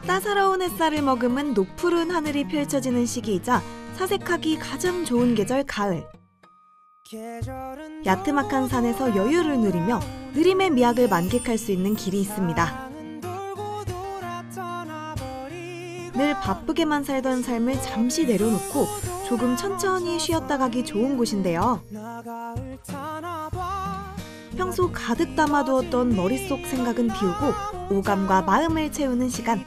따사로운 햇살을 머금은 노푸른 하늘이 펼쳐지는 시기이자 사색하기 가장 좋은 계절 가을. 야트막한 산에서 여유를 누리며 느림의 미학을 만끽할 수 있는 길이 있습니다. 늘 바쁘게만 살던 삶을 잠시 내려놓고 조금 천천히 쉬었다 가기 좋은 곳인데요. 평소 가득 담아두었던 머릿속 생각은 비우고 오감과 마음을 채우는 시간.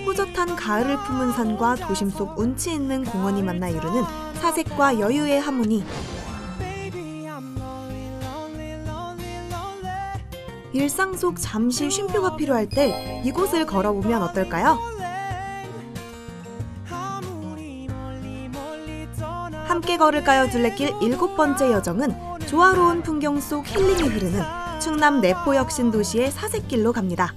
호젓한 가을을 품은 산과 도심 속 운치 있는 공원이 만나 이루는 사색과 여유의 하모니. 일상 속 잠시 쉼표가 필요할 때 이곳을 걸어보면 어떨까요? 함께 걸을까요 둘레길 7번째 여정은 조화로운 풍경 속 힐링이 흐르는 충남 내포역 신도시의 사색길로 갑니다.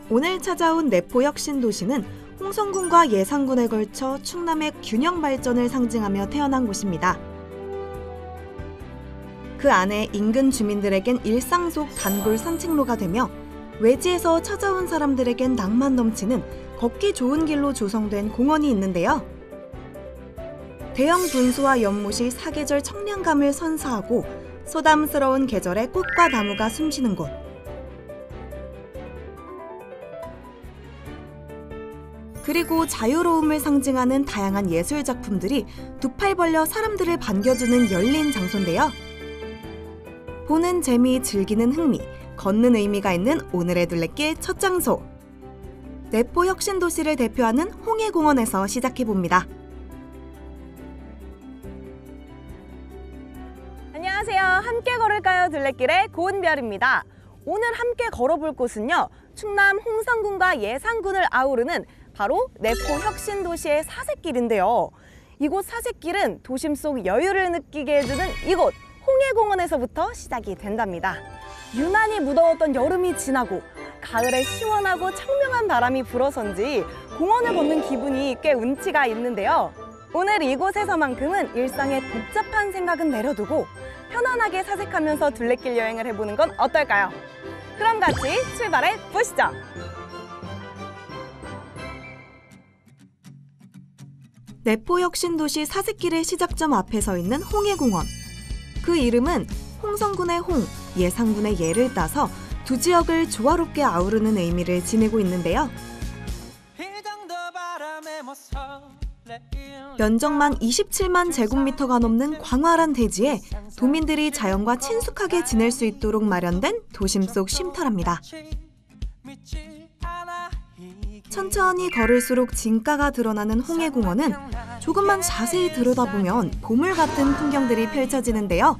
오늘 찾아온 내포역 신도시는 홍성군과 예산군에 걸쳐 충남의 균형 발전을 상징하며 태어난 곳입니다. 그 안에 인근 주민들에겐 일상 속 단골 산책로가 되며 외지에서 찾아온 사람들에겐 낭만 넘치는 걷기 좋은 길로 조성된 공원이 있는데요. 대형 분수와 연못이 사계절 청량감을 선사하고 소담스러운 계절의 꽃과 나무가 숨쉬는 곳. 그리고 자유로움을 상징하는 다양한 예술 작품들이 두 팔 벌려 사람들을 반겨주는 열린 장소인데요. 보는 재미, 즐기는 흥미, 걷는 의미가 있는 오늘의 둘레길 첫 장소. 내포 혁신도시를 대표하는 홍해공원에서 시작해봅니다. 안녕하세요. 함께 걸을까요 둘레길의 고은별입니다. 오늘 함께 걸어볼 곳은요, 충남 홍성군과 예산군을 아우르는 바로 내포 혁신도시의 사색길인데요. 이곳 사색길은 도심 속 여유를 느끼게 해주는 이곳 홍해공원에서부터 시작이 된답니다. 유난히 무더웠던 여름이 지나고 가을에 시원하고 청명한 바람이 불어선지 공원을 걷는 기분이 꽤 운치가 있는데요. 오늘 이곳에서만큼은 일상의 복잡한 생각은 내려두고 편안하게 사색하면서 둘레길 여행을 해보는 건 어떨까요? 그럼 같이 출발해 보시죠. 내포 혁신도시 사색길의 시작점 앞에 서 있는 홍해공원. 그 이름은 홍성군의 홍, 예산군의 예를 따서 두 지역을 조화롭게 아우르는 의미를 지니고 있는데요. 면적만 27만 제곱미터가 넘는 광활한 대지에 도민들이 자연과 친숙하게 지낼 수 있도록 마련된 도심 속 쉼터랍니다. 천천히 걸을수록 진가가 드러나는 홍해공원은 조금만 자세히 들여다보면 보물 같은 풍경들이 펼쳐지는데요.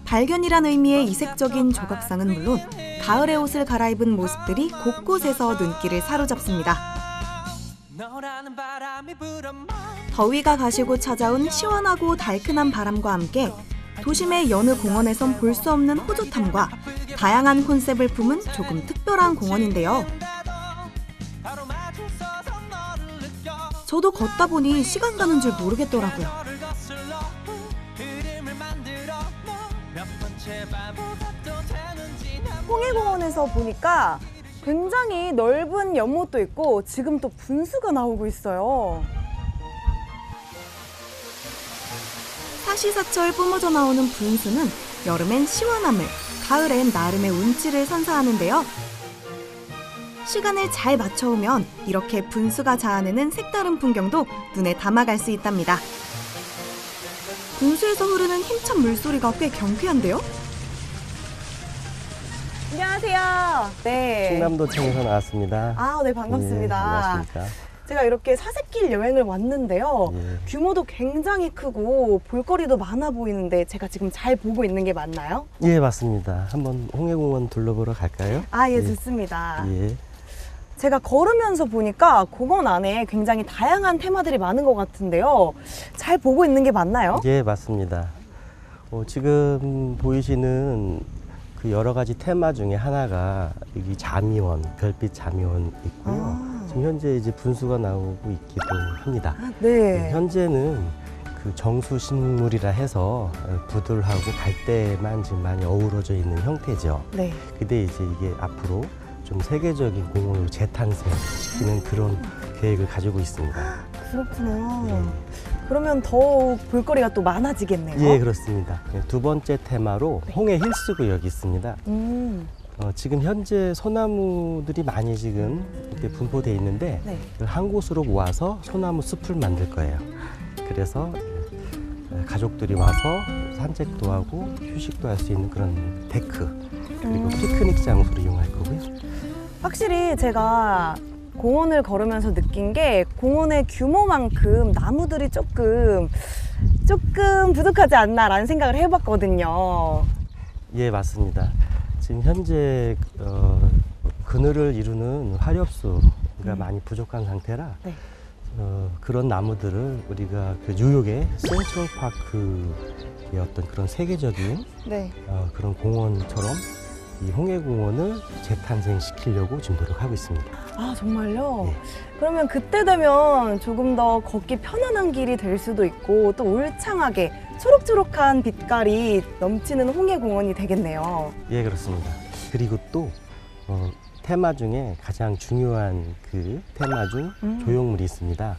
발견이란 의미의 이색적인 조각상은 물론 가을의 옷을 갈아입은 모습들이 곳곳에서 눈길을 사로잡습니다. 더위가 가시고 찾아온 시원하고 달큰한 바람과 함께 도심의 여느 공원에선 볼 수 없는 호젓함과 다양한 콘셉트를 품은 조금 특별한 공원인데요. 저도 걷다 보니 시간 가는 줄 모르겠더라고요. 홍해공원에서 보니까 굉장히 넓은 연못도 있고 지금 또 분수가 나오고 있어요. 사시사철 뿜어져 나오는 분수는 여름엔 시원함을, 가을엔 나름의 운치를 선사하는데요. 시간을 잘 맞춰오면 이렇게 분수가 자아내는 색다른 풍경도 눈에 담아갈 수 있답니다. 분수에서 흐르는 힘찬 물소리가 꽤 경쾌한데요? 안녕하세요. 네. 충남도청에서 나왔습니다. 아, 네, 반갑습니다. 안녕하십니까. 제가 이렇게 사색길 여행을 왔는데요. 예. 규모도 굉장히 크고 볼거리도 많아 보이는데 제가 지금 잘 보고 있는 게 맞나요? 예, 맞습니다. 한번 홍해공원 둘러보러 갈까요? 아, 예, 좋습니다. 예. 제가 걸으면서 보니까 공원 안에 굉장히 다양한 테마들이 많은 것 같은데요. 잘 보고 있는 게 맞나요? 예, 맞습니다. 지금 보이시는 그 여러 가지 테마 중에 하나가 여기 자미원, 별빛 자미원 있고요. 지금 현재 이제 분수가 나오고 있기도 합니다. 네. 현재는 그 정수식물이라 해서 부들하고 갈대만 지금 많이 어우러져 있는 형태죠. 네. 근데 이제 이게 앞으로 좀 세계적인 공원으로 재탄생시키는 그런 계획을 가지고 있습니다. 그렇구나. 예. 그러면 더욱 볼거리가 또 많아지겠네요. 예, 그렇습니다. 두 번째 테마로 네. 홍해 힐스 구역이 있습니다. 지금 현재 소나무들이 많이 지금 이렇게 분포되어 있는데 네. 한 곳으로 모아서 소나무 숲을 만들 거예요. 그래서 가족들이 와서 산책도 하고 휴식도 할 수 있는 그런 데크 그리고 피크닉 장소로 이용할 거고요. 확실히 제가 공원을 걸으면서 느낀 게 공원의 규모만큼 나무들이 조금 부족하지 않나라는 생각을 해봤거든요. 예, 맞습니다. 지금 현재 그늘을 이루는 화렵수가 많이 부족한 상태라 네. 그런 나무들을 우리가 그 뉴욕의 센트럴파크의 어떤 그런 세계적인 네. 그런 공원처럼 이 홍해공원을 재탄생시키려고 지금 노력하고 있습니다. 아, 정말요? 네. 그러면 그때 되면 조금 더 걷기 편안한 길이 될 수도 있고 또 울창하게 초록초록한 빛깔이 넘치는 홍해공원이 되겠네요. 예, 그렇습니다. 그리고 또 테마 중에 가장 중요한 그 테마 중 조형물이 있습니다.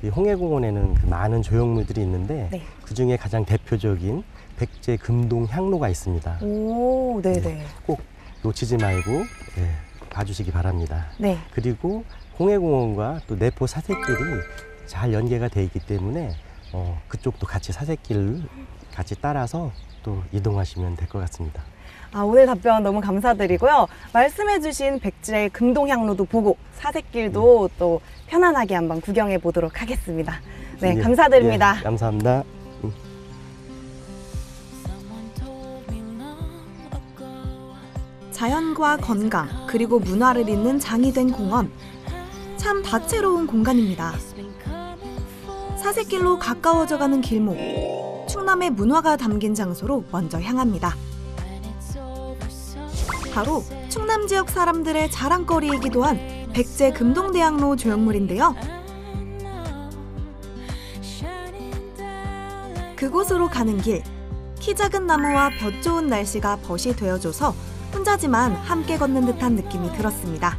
이 홍해공원에는 그 많은 조형물들이 있는데 네. 그 중에 가장 대표적인 백제 금동 향로가 있습니다. 오, 네네. 꼭 놓치지 말고 봐주시기 바랍니다. 네. 그리고 홍해공원과 또 내포 사색길이 잘 연계가 되어 있기 때문에 그쪽도 같이 사색길을 같이 따라서 또 이동하시면 될 것 같습니다. 아, 오늘 답변 너무 감사드리고요. 말씀해주신 백제 금동향로도 보고 사색길도 또 편안하게 한번 구경해 보도록 하겠습니다. 네, 예, 감사드립니다. 예, 감사합니다. 자연과 건강 그리고 문화를 잇는 장이 된 공원. 참 다채로운 공간입니다. 사색길로 가까워져가는 길목. 충남의 문화가 담긴 장소로 먼저 향합니다. 바로 충남 지역 사람들의 자랑거리이기도 한 백제 금동대학로 조형물인데요. 그곳으로 가는 길, 키 작은 나무와 볕 좋은 날씨가 벗이 되어줘서 혼자지만 함께 걷는 듯한 느낌이 들었습니다.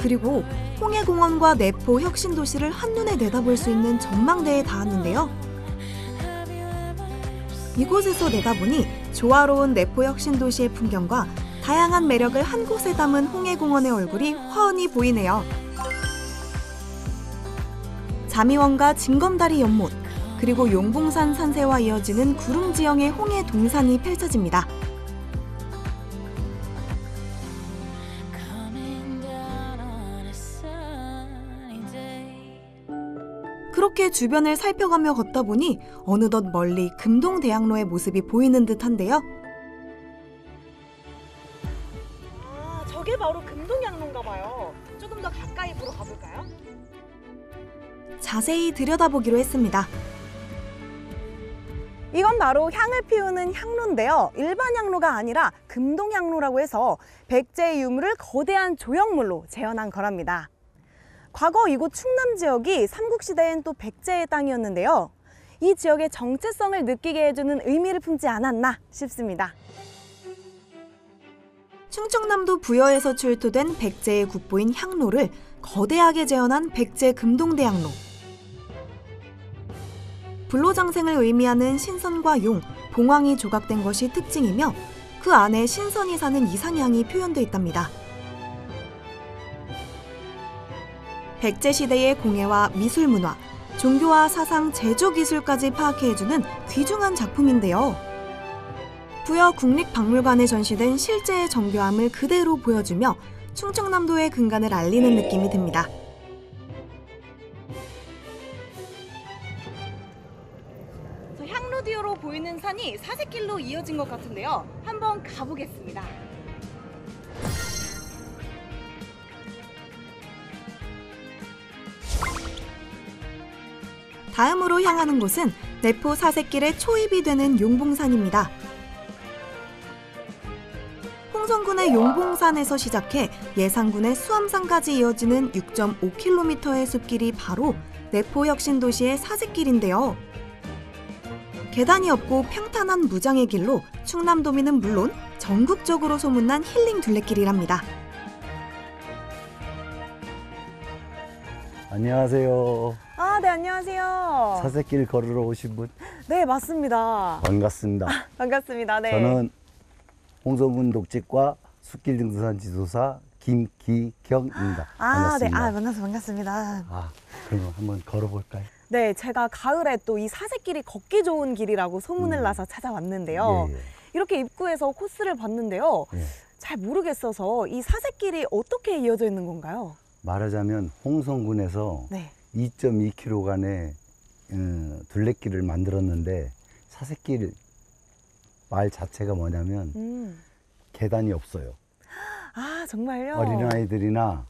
그리고 홍해공원과 내포 혁신도시를 한눈에 내다볼 수 있는 전망대에 닿았는데요. 이곳에서 내다보니 조화로운 내포 혁신도시의 풍경과 다양한 매력을 한 곳에 담은 홍해공원의 얼굴이 훤히 보이네요. 자미원과 징검다리 연못, 그리고 용봉산 산세와 이어지는 구릉지형의 홍해 동산이 펼쳐집니다. 그렇게 주변을 살펴가며 걷다 보니 어느덧 멀리 금동대학로의 모습이 보이는 듯한데요. 아, 저게 바로 금동향로인가 봐요. 조금 더 가까이 보러 가볼까요? 자세히 들여다보기로 했습니다. 이건 바로 향을 피우는 향로인데요. 일반 향로가 아니라 금동향로라고 해서 백제의 유물을 거대한 조형물로 재현한 거랍니다. 과거 이곳 충남 지역이 삼국시대엔 또 백제의 땅이었는데요. 이 지역의 정체성을 느끼게 해주는 의미를 품지 않았나 싶습니다. 충청남도 부여에서 출토된 백제의 국보인 향로를 거대하게 재현한 백제 금동대향로. 불로장생을 의미하는 신선과 용, 봉황이 조각된 것이 특징이며 그 안에 신선이 사는 이상향이 표현되어 있답니다. 백제시대의 공예와 미술문화, 종교와 사상, 제조기술까지 파악해주는 귀중한 작품인데요. 부여 국립박물관에 전시된 실제의 정교함을 그대로 보여주며 충청남도의 근간을 알리는 느낌이 듭니다. 향로 뒤로 보이는 산이 사색길로 이어진 것 같은데요. 한번 가보겠습니다. 다음으로 향하는 곳은 내포 사색길의 초입이 되는 용봉산입니다. 홍성군의 용봉산에서 시작해 예산군의 수암산까지 이어지는 6.5km의 숲길이 바로 내포혁신도시의 사색길인데요. 계단이 없고 평탄한 무장의 길로 충남도민은 물론 전국적으로 소문난 힐링 둘레길이랍니다. 안녕하세요. 아, 네, 안녕하세요. 사색길 걸으러 오신 분 네, 맞습니다. 반갑습니다. 반갑습니다. 네. 저는 홍성군 녹지과 숲길 등산 지도사 김기경입니다. 아, 네. 반갑습니다. 만나서 반갑습니다. 그럼 한번 걸어볼까요? 네, 제가 가을에 또 이 사색길이 걷기 좋은 길이라고 소문을 나서 찾아왔는데요. 예, 예. 이렇게 입구에서 코스를 봤는데요. 예. 잘 모르겠어서 이 사색길이 어떻게 이어져 있는 건가요? 말하자면 홍성군에서 네. 2.2km간의 둘레길을 만들었는데 사색길 말 자체가 뭐냐면 계단이 없어요. 아, 정말요? 어린아이들이나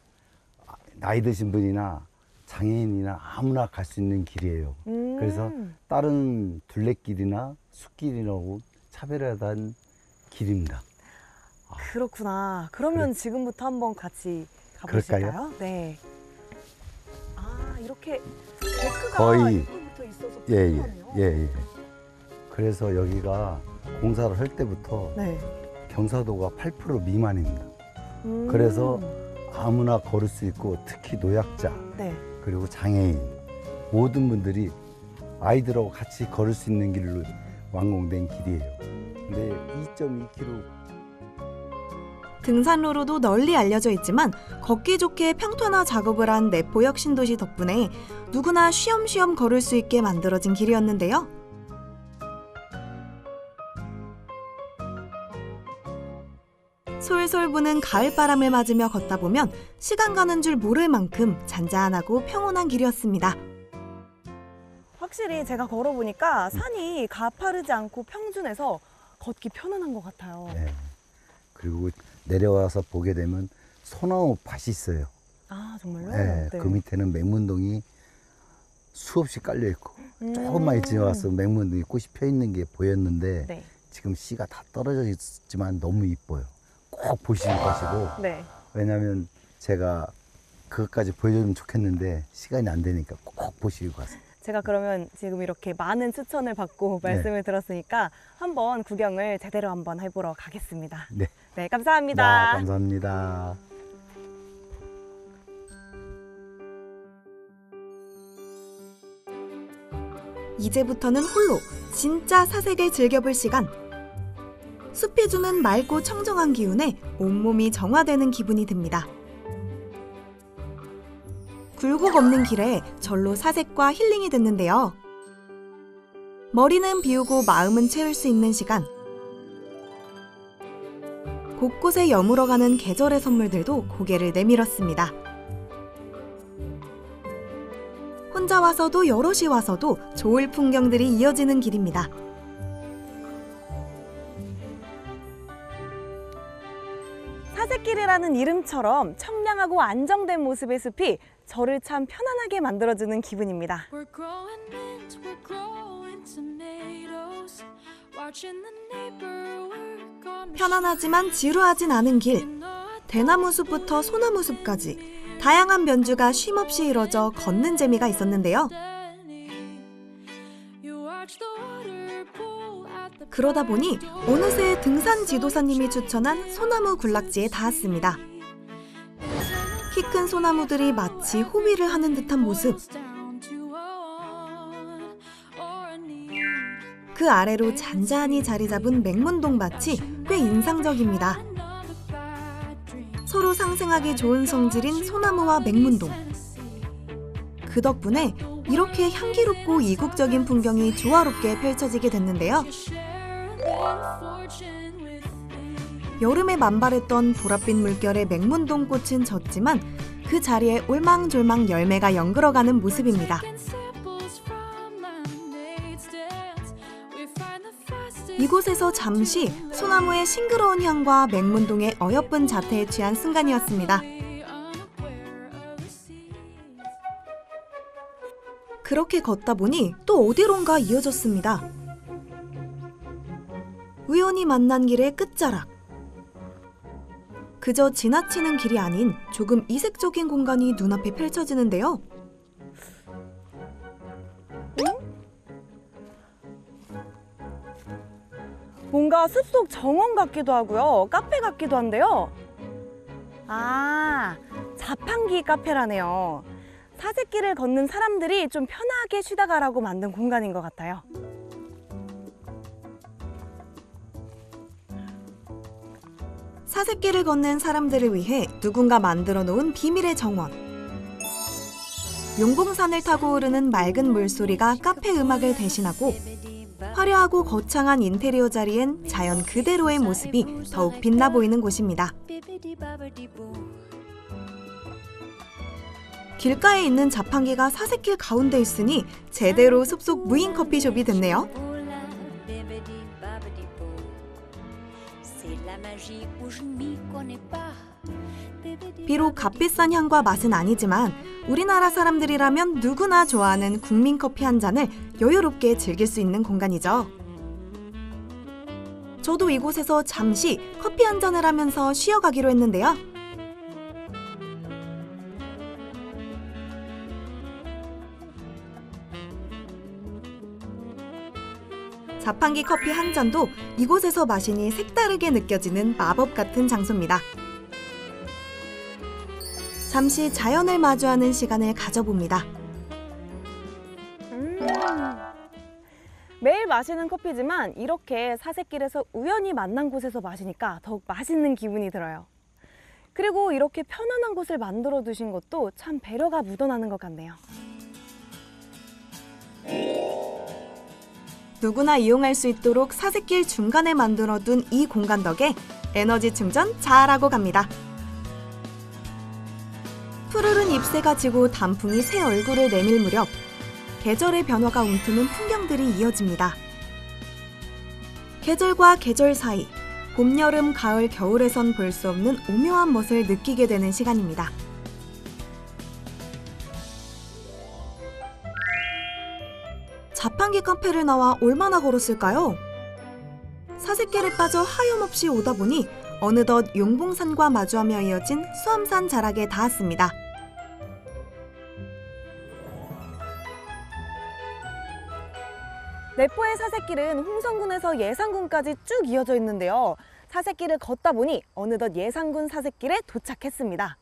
나이 드신 분이나 장애인이나 아무나 갈 수 있는 길이에요. 그래서 다른 둘레길이나 숲길이라고 차별화된 길입니다. 그렇구나. 그러면 지금부터 한번 같이 가보실까요? 그럴까요? 네. 아, 이렇게 데크가 거의 입구부터 있어서 예. 편하네요. 그래서 여기가 공사를 할 때부터 네. 경사도가 8% 미만입니다. 그래서 아무나 걸을 수 있고 특히 노약자 네. 그리고 장애인 모든 분들이 아이들하고 같이 걸을 수 있는 길로 완공된 길이에요. 근데 2.2km 등산로로도 널리 알려져 있지만 걷기 좋게 평탄화 작업을 한 내포역 신도시 덕분에 누구나 쉬엄쉬엄 걸을 수 있게 만들어진 길이었는데요. 솔솔 부는 가을바람을 맞으며 걷다 보면 시간 가는 줄 모를 만큼 잔잔하고 평온한 길이었습니다. 확실히 제가 걸어보니까 산이 가파르지 않고 평준해서 걷기 편안한 것 같아요. 네. 그리고 내려와서 보게 되면 소나무 밭이 있어요. 아, 정말요? 네. 그 밑에는 맹문동이 수없이 깔려 있고 조금만 이쯤 와서 맹문동이 꽃이 펴 있는 게 보였는데 네. 지금 씨가 다 떨어져 있지만 너무 이뻐요. 꼭 보시는 것이고 네. 왜냐하면 제가 그것까지 보여주면 좋겠는데 시간이 안 되니까 꼭 보시고 가세요. 제가 그러면 지금 이렇게 많은 추천을 받고 네. 말씀을 들었으니까 한번 구경을 제대로 한번 해보러 가겠습니다. 네. 네, 감사합니다. 감사합니다. 이제부터는 홀로 진짜 사색을 즐겨볼 시간. 숲이 주는 맑고 청정한 기운에 온몸이 정화되는 기분이 듭니다. 굴곡 없는 길에 절로 사색과 힐링이 됐는데요. 머리는 비우고 마음은 채울 수 있는 시간. 곳곳에 여물어가는 계절의 선물들도 고개를 내밀었습니다. 혼자 와서도 여럿이 와서도 좋을 풍경들이 이어지는 길입니다. 사색길이라는 이름처럼 청량하고 안정된 모습의 숲이 저를 참 편안하게 만들어주는 기분입니다. We're growing mint, we're growing tomatoes. Watching the neighbor work on 편안하지만 지루하진 않은 길. 대나무 숲부터 소나무 숲까지 다양한 변주가 쉼없이 이뤄져 걷는 재미가 있었는데요. You watch the water pool at the 그러다 보니 어느새 등산 지도사님이 추천한 소나무 군락지에 닿았습니다. 키 큰 소나무들이 마치 호위를 하는 듯한 모습. down to a want or a need. 그 아래로 잔잔히 자리 잡은 맹문동 밭이 꽤 인상적입니다. Another bad dream. 서로 상생하기 좋은 성질인 소나무와 맹문동. 그 덕분에 이렇게 향기롭고 이국적인 풍경이 조화롭게 펼쳐지게 됐는데요. Share a little fortune with me. 여름에 만발했던 보랏빛 물결의 맹문동 꽃은 졌지만 그 자리에 올망졸망 열매가 연그러가는 모습입니다. And samples from lemonade's dance. We find the fastest 이곳에서 잠시 소나무의 싱그러운 향과 맹문동의 어여쁜 자태에 취한 순간이었습니다. way, unaware of the seas. 그렇게 걷다 보니 또 어디론가 이어졌습니다. 우연히 만난 길의 끝자락. 그저 지나치는 길이 아닌 조금 이색적인 공간이 눈앞에 펼쳐지는데요. 뭔가 숲속 정원 같기도 하고요. 카페 같기도 한데요. 아, 자판기 카페라네요. 사색길을 걷는 사람들이 좀 편하게 쉬다 가라고 만든 공간인 것 같아요. 사색길을 걷는 사람들을 위해 누군가 만들어 놓은 비밀의 정원. 용봉산을 타고 오르는 맑은 물소리가 카페 음악을 대신하고 화려하고 거창한 인테리어 자리엔 자연 그대로의 모습이 더욱 빛나 보이는 곳입니다. 길가에 있는 자판기가 사색길 가운데 있으니 제대로 숲속 무인 커피숍이 됐네요. 비록 값비싼 향과 맛은 아니지만 우리나라 사람들이라면 누구나 좋아하는 국민 커피 한 잔을 여유롭게 즐길 수 있는 공간이죠. 저도 이곳에서 잠시 커피 한 잔을 하면서 쉬어가기로 했는데요. 자판기 커피 한 잔도 이곳에서 마시니 색다르게 느껴지는 마법 같은 장소입니다. 잠시 자연을 마주하는 시간을 가져봅니다. 매일 마시는 커피지만 이렇게 사색길에서 우연히 만난 곳에서 마시니까 더욱 맛있는 기분이 들어요. 그리고 이렇게 편안한 곳을 만들어 두신 것도 참 배려가 묻어나는 것 같네요. 누구나 이용할 수 있도록 사색길 중간에 만들어둔 이 공간 덕에 에너지 충전 잘하고 갑니다. 푸르른 잎새가 지고 단풍이 새 얼굴을 내밀 무렵 계절의 변화가 움트는 풍경들이 이어집니다. 계절과 계절 사이, 봄, 여름, 가을, 겨울에선 볼 수 없는 오묘한 멋을 느끼게 되는 시간입니다. 자판기 카페를 나와 얼마나 걸었을까요? 사색길에 빠져 하염없이 오다 보니 어느덧 용봉산과 마주하며 이어진 수암산 자락에 닿았습니다. 내포의 사색길은 홍성군에서 예산군까지 쭉 이어져 있는데요. 사색길을 걷다 보니 어느덧 예산군 사색길에 도착했습니다.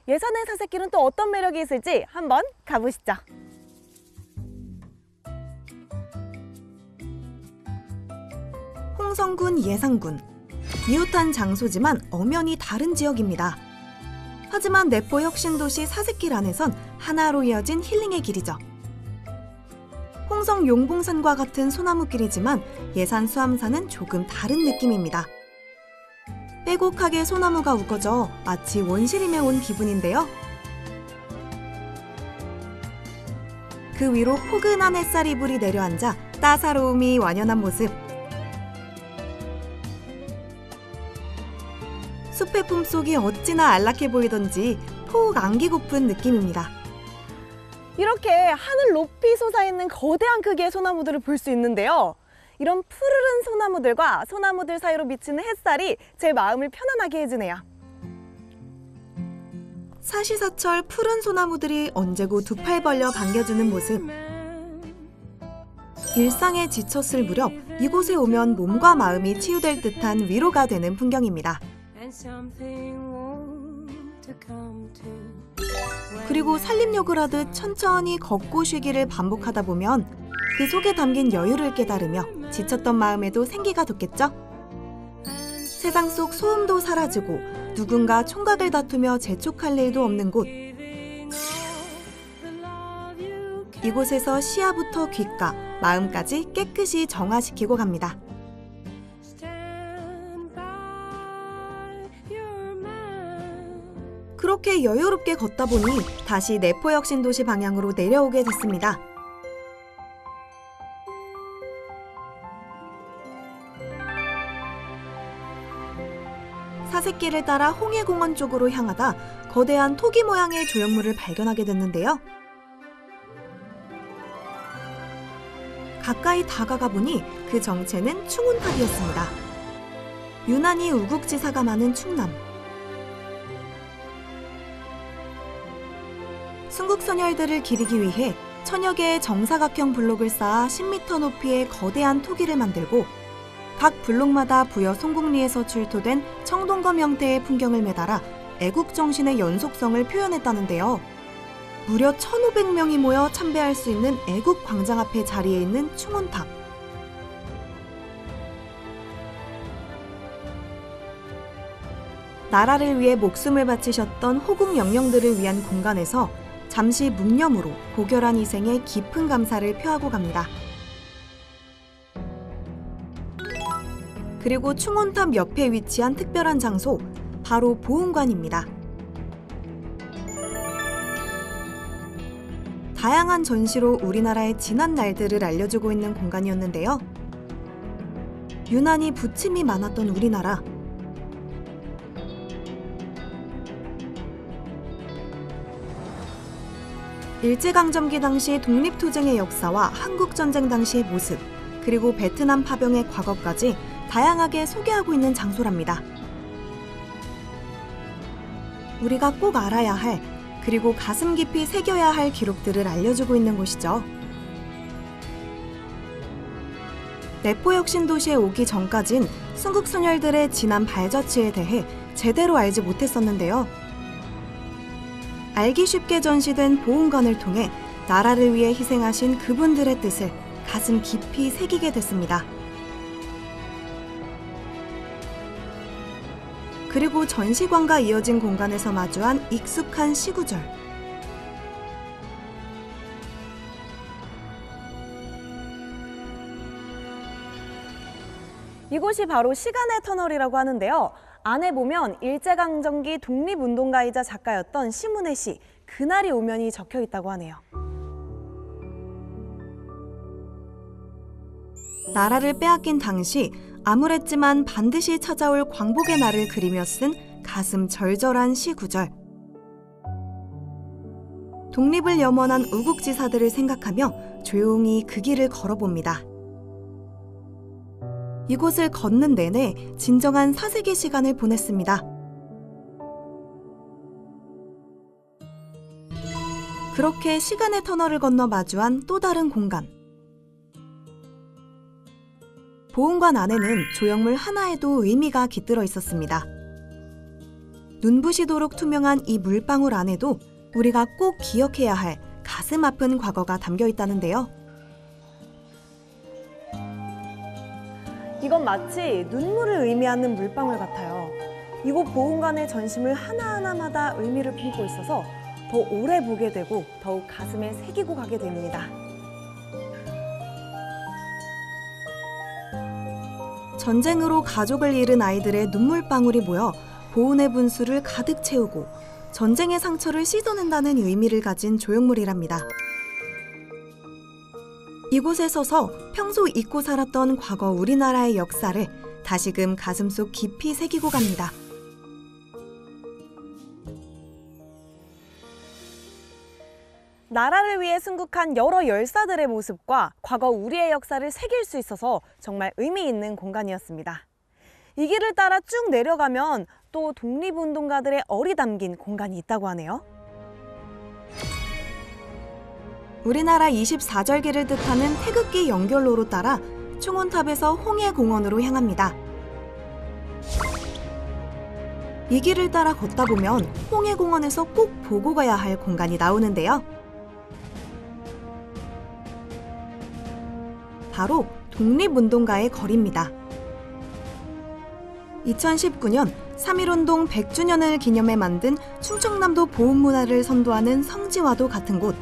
예산의 사색길은 또 어떤 매력이 있을지 한번 가보시죠. 홍성군 예산군. 이웃한 장소지만 엄연히 다른 지역입니다. 하지만 내포 혁신도시 사색길 안에선 하나로 이어진 힐링의 길이죠. 홍성 용봉산과 같은 소나무길이지만 예산 수암산은 조금 다른 느낌입니다. 빼곡하게 소나무가 우거져 마치 원시림에 온 기분인데요. 그 위로 포근한 햇살이 불이 내려앉아 따사로움이 완연한 모습. 숲의 품속이 어찌나 안락해 보이던지 푹 안기고픈 느낌입니다. 이렇게 하늘 높이 솟아있는 거대한 크기의 소나무들을 볼 수 있는데요. 이런 푸르른 소나무들과 소나무들 사이로 비치는 햇살이 제 마음을 편안하게 해주네요. 사시사철 푸른 소나무들이 언제고 두 팔 벌려 반겨주는 모습. 일상에 지쳤을 무렵 이곳에 오면 몸과 마음이 치유될 듯한 위로가 되는 풍경입니다. 그리고 산림욕을 하듯 천천히 걷고 쉬기를 반복하다 보면 그 속에 담긴 여유를 깨달으며 지쳤던 마음에도 생기가 돋겠죠? 세상 속 소음도 사라지고 누군가 총각을 다투며 재촉할 일도 없는 곳. 이곳에서 시야부터 귓가, 마음까지 깨끗이 정화시키고 갑니다. 그렇게 여유롭게 걷다 보니 다시 내포혁신도시 방향으로 내려오게 됐습니다. 사색길을 따라 홍해공원 쪽으로 향하다 거대한 토기 모양의 조형물을 발견하게 됐는데요. 가까이 다가가 보니 그 정체는 충운탑이었습니다. 유난히 우국지사가 많은 충남. 순국선열들을 기리기 위해 천여 개의 정사각형 블록을 쌓아 10m 높이의 거대한 토기를 만들고 각 블록마다 부여 송국리에서 출토된 청동검 형태의 풍경을 매달아 애국 정신의 연속성을 표현했다는데요. 무려 1,500명이 모여 참배할 수 있는 애국 광장 앞에 자리해 있는 충원탑. 나라를 위해 목숨을 바치셨던 호국 영령들을 위한 공간에서 잠시 묵념으로 고결한 희생에 깊은 감사를 표하고 갑니다. 그리고 충원탑 옆에 위치한 특별한 장소, 바로 보훈관입니다. 다양한 전시로 우리나라의 지난 날들을 알려주고 있는 공간이었는데요. 유난히 부침이 많았던 우리나라. 일제강점기 당시 독립투쟁의 역사와 한국전쟁 당시의 모습, 그리고 베트남 파병의 과거까지 다양하게 소개하고 있는 장소랍니다. 우리가 꼭 알아야 할, 그리고 가슴 깊이 새겨야 할 기록들을 알려주고 있는 곳이죠. 내포혁신도시에 오기 전까진 순국선열들의 지난 발자취에 대해 제대로 알지 못했었는데요. 알기 쉽게 전시된 보훈관을 통해 나라를 위해 희생하신 그분들의 뜻을 가슴 깊이 새기게 됐습니다. 그리고 전시관과 이어진 공간에서 마주한 익숙한 시구절. 이곳이 바로 시간의 터널이라고 하는데요. 안에 보면 일제강점기 독립운동가이자 작가였던 심은혜 씨, 그날이 오면이 적혀 있다고 하네요. 나라를 빼앗긴 당시 암울했지만 반드시 찾아올 광복의 날을 그리며 쓴 가슴 절절한 시구절. 독립을 염원한 우국지사들을 생각하며 조용히 그 길을 걸어봅니다. 이곳을 걷는 내내 진정한 사색의 시간을 보냈습니다. 그렇게 시간의 터널을 건너 마주한 또 다른 공간. 보훈관 안에는 조형물 하나에도 의미가 깃들어 있었습니다. 눈부시도록 투명한 이 물방울 안에도 우리가 꼭 기억해야 할 가슴 아픈 과거가 담겨 있다는데요. 이건 마치 눈물을 의미하는 물방울 같아요. 이곳 보훈관의 전시물 하나하나마다 의미를 품고 있어서 더 오래 보게 되고 더욱 가슴에 새기고 가게 됩니다. 전쟁으로 가족을 잃은 아이들의 눈물방울이 모여 보훈의 분수를 가득 채우고 전쟁의 상처를 씻어낸다는 의미를 가진 조형물이랍니다. 이곳에 서서 평소 잊고 살았던 과거 우리나라의 역사를 다시금 가슴속 깊이 새기고 갑니다. 나라를 위해 순국한 여러 열사들의 모습과 과거 우리의 역사를 새길 수 있어서 정말 의미 있는 공간이었습니다. 이 길을 따라 쭉 내려가면 또 독립운동가들의 얼이 담긴 공간이 있다고 하네요. 우리나라 24절기를 뜻하는 태극기 연결로로 따라 충원탑에서 홍해공원으로 향합니다. 이 길을 따라 걷다 보면 홍해공원에서 꼭 보고 가야 할 공간이 나오는데요. 바로 독립운동가의 거리입니다. 2019년 3.1운동 100주년을 기념해 만든 충청남도 보훈문화를 선도하는 성지와도 같은 곳.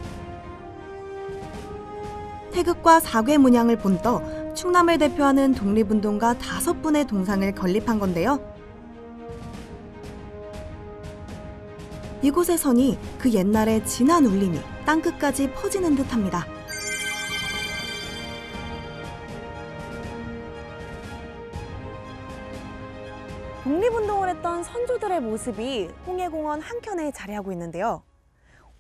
태극과 사괴 문양을 본떠 충남을 대표하는 독립운동가 5분의 동상을 건립한 건데요. 이곳에 서니 그 옛날의 진한 울림이 땅끝까지 퍼지는 듯합니다. 독립운동을 했던 선조들의 모습이 홍해공원 한켠에 자리하고 있는데요.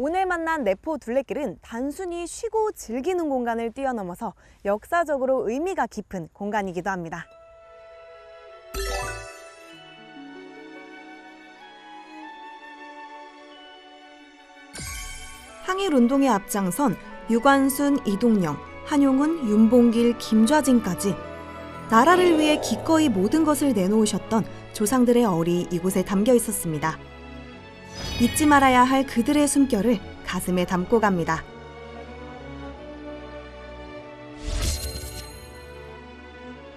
오늘 만난 내포 둘레길은 단순히 쉬고 즐기는 공간을 뛰어넘어서 역사적으로 의미가 깊은 공간이기도 합니다. 항일 운동에 앞장선 유관순, 이동영, 한용운, 윤봉길, 김좌진까지 나라를 위해 기꺼이 모든 것을 내놓으셨던 조상들의 얼이 이곳에 담겨 있었습니다. 잊지 말아야 할 그들의 숨결을 가슴에 담고 갑니다.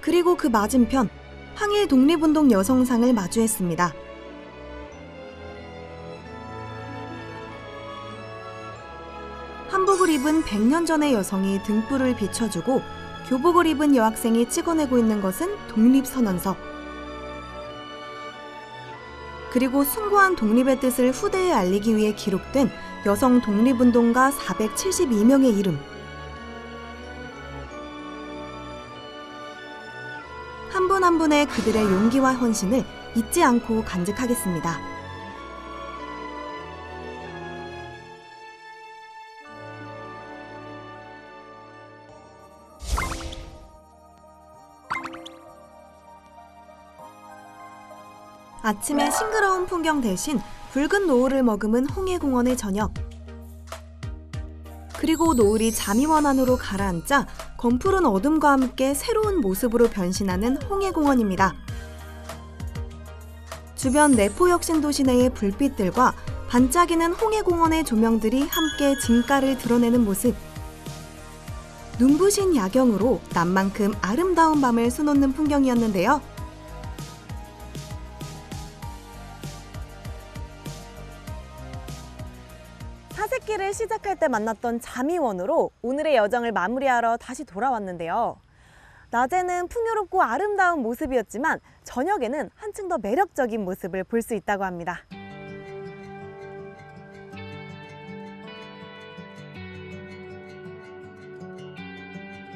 그리고 그 맞은편, 항일 독립운동 여성상을 마주했습니다. 한복을 입은 100년 전의 여성이 등불을 비춰주고 교복을 입은 여학생이 찍어내고 있는 것은 독립선언서. 그리고 숭고한 독립의 뜻을 후대에 알리기 위해 기록된 여성 독립운동가 472명의 이름. 한 분 한 분의 그들의 용기와 헌신을 잊지 않고 간직하겠습니다. 아침에 싱그러운 풍경 대신 붉은 노을을 머금은 홍해공원의 저녁. 그리고 노을이 잠이원 안으로 가라앉자 검푸른 어둠과 함께 새로운 모습으로 변신하는 홍해공원입니다. 주변 내포혁신도시 내의 불빛들과 반짝이는 홍해공원의 조명들이 함께 진가를 드러내는 모습. 눈부신 야경으로 낮만큼 아름다운 밤을 수놓는 풍경이었는데요. 사색길을 시작할 때 만났던 잠이원으로 오늘의 여정을 마무리하러 다시 돌아왔는데요. 낮에는 풍요롭고 아름다운 모습이었지만 저녁에는 한층 더 매력적인 모습을 볼 수 있다고 합니다.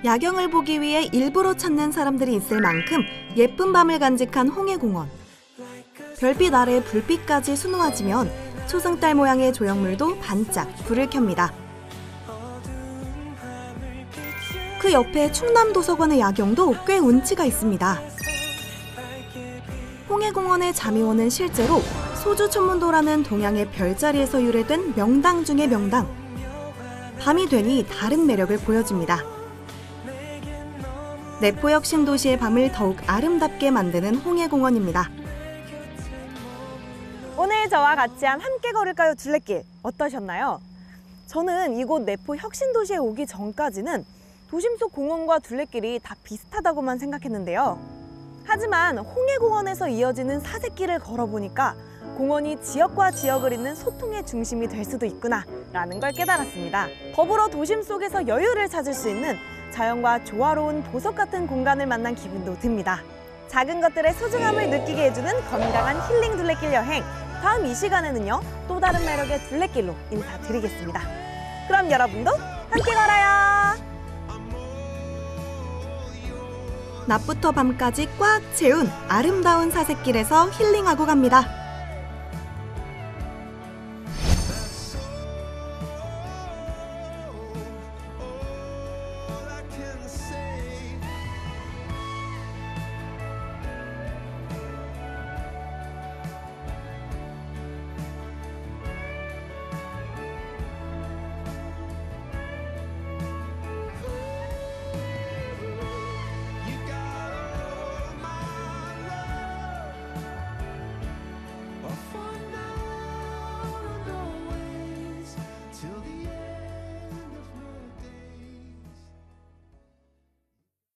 야경을 보기 위해 일부러 찾는 사람들이 있을 만큼 예쁜 밤을 간직한 홍해공원. 별빛 아래 불빛까지 수놓아지면 초승달 모양의 조형물도 반짝 불을 켭니다. 그 옆에 충남도서관의 야경도 꽤 운치가 있습니다. 홍해공원의 잠이원은 실제로 소주천문도라는 동양의 별자리에서 유래된 명당 중의 명당. 밤이 되니 다른 매력을 보여줍니다. 내포혁신도시의 밤을 더욱 아름답게 만드는 홍해공원입니다. 오늘 저와 같이 한 함께 걸을까요 둘레길 어떠셨나요? 저는 이곳 내포 혁신도시에 오기 전까지는 도심 속 공원과 둘레길이 다 비슷하다고만 생각했는데요. 하지만 홍해공원에서 이어지는 사색길을 걸어보니까 공원이 지역과 지역을 잇는 소통의 중심이 될 수도 있구나 라는 걸 깨달았습니다. 더불어 도심 속에서 여유를 찾을 수 있는 자연과 조화로운 보석 같은 공간을 만난 기분도 듭니다. 작은 것들의 소중함을 느끼게 해주는 건강한 힐링 둘레길 여행. 다음 이 시간에는요, 또 다른 매력의 둘레길로 인사드리겠습니다. 그럼 여러분도 함께 걸어요! 낮부터 밤까지 꽉 채운 아름다운 사색길에서 힐링하고 갑니다.